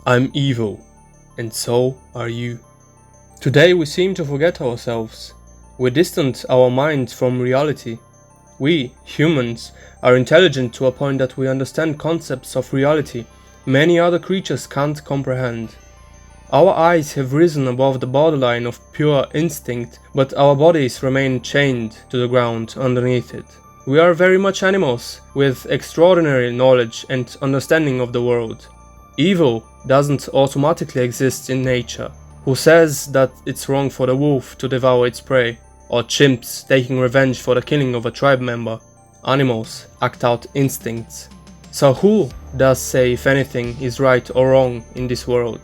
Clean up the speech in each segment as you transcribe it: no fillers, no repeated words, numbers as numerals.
I'm evil, and so are you. Today we seem to forget ourselves. We distance our minds from reality. We, humans, are intelligent to a point that we understand concepts of reality many other creatures can't comprehend. Our eyes have risen above the borderline of pure instinct, but our bodies remain chained to the ground underneath it. We are very much animals, with extraordinary knowledge and understanding of the world. Evil doesn't automatically exist in nature. Who says that it's wrong for the wolf to devour its prey, or chimps taking revenge for the killing of a tribe member? Animals act out instincts. So who does say if anything is right or wrong in this world?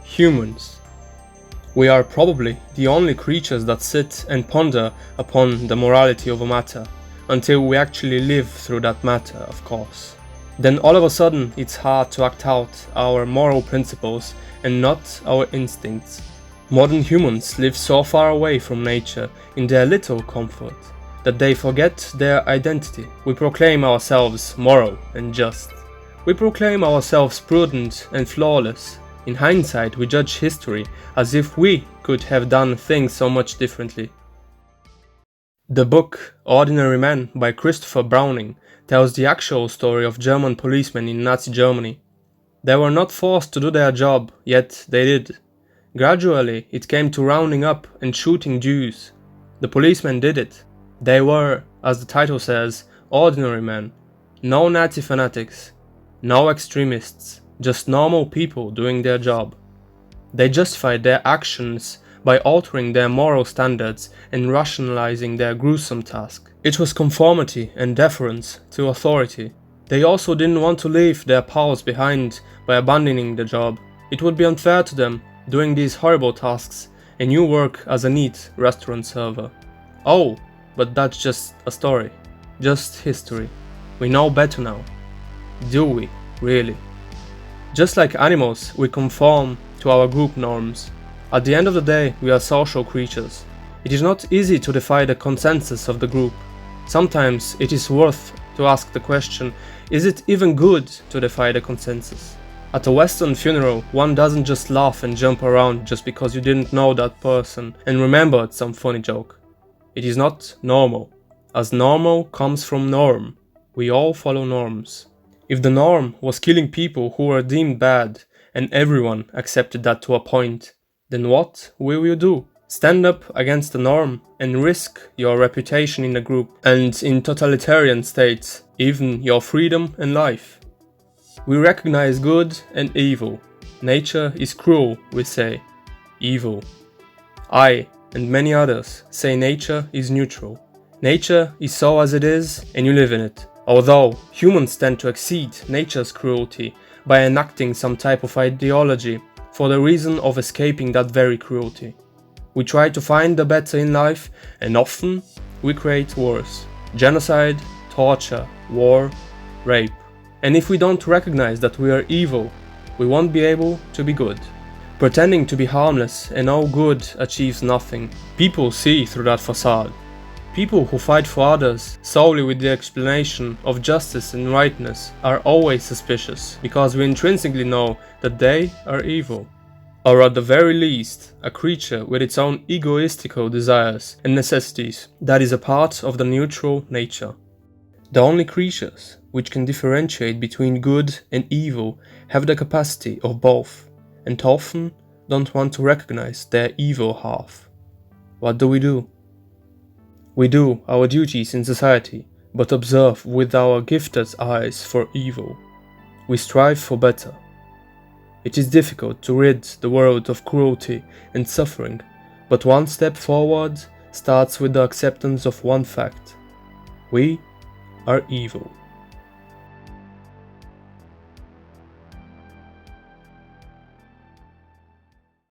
Humans. We are probably the only creatures that sit and ponder upon the morality of a matter, until we actually live through that matter, of course. Then all of a sudden it's hard to act out our moral principles and not our instincts. Modern humans live so far away from nature in their little comfort that they forget their identity. We proclaim ourselves moral and just. We proclaim ourselves prudent and flawless. In hindsight, we judge history as if we could have done things so much differently. The book Ordinary Men by Christopher Browning tells the actual story of German policemen in Nazi Germany. They were not forced to do their job, yet they did. Gradually, it came to rounding up and shooting Jews. The policemen did it. They were, as the title says, ordinary men. No Nazi fanatics, no extremists, just normal people doing their job. They justified their actions by altering their moral standards and rationalizing their gruesome task. It was conformity and deference to authority. They also didn't want to leave their pals behind by abandoning the job. It would be unfair to them, doing these horrible tasks, and you work as a neat restaurant server. Oh, but that's just a story. Just history. We know better now. Do we, really? Just like animals, we conform to our group norms. At the end of the day, we are social creatures. It is not easy to defy the consensus of the group. Sometimes it is worth to ask the question, is it even good to defy the consensus? At a Western funeral, one doesn't just laugh and jump around just because you didn't know that person and remembered some funny joke. It is not normal, as normal comes from norm. We all follow norms. If the norm was killing people who were deemed bad, and everyone accepted that to a point, then what will you do? Stand up against the norm and risk your reputation in the group, and in totalitarian states, even your freedom and life. We recognize good and evil. Nature is cruel, we say. Evil. I, and many others, say nature is neutral. Nature is so as it is, and you live in it. Although humans tend to exceed nature's cruelty by enacting some type of ideology for the reason of escaping that very cruelty. We try to find the better in life, and often we create wars. Genocide, torture, war, rape. And if we don't recognize that we are evil, we won't be able to be good. Pretending to be harmless and all good achieves nothing. People see through that facade. People who fight for others solely with the explanation of justice and rightness are always suspicious, because we intrinsically know that they are evil. Or at the very least, a creature with its own egoistical desires and necessities that is a part of the neutral nature. The only creatures which can differentiate between good and evil have the capacity of both, and often don't want to recognize their evil half. What do? We do our duties in society, but observe with our gifted eyes for evil. We strive for better. It is difficult to rid the world of cruelty and suffering, but one step forward starts with the acceptance of one fact. We are evil.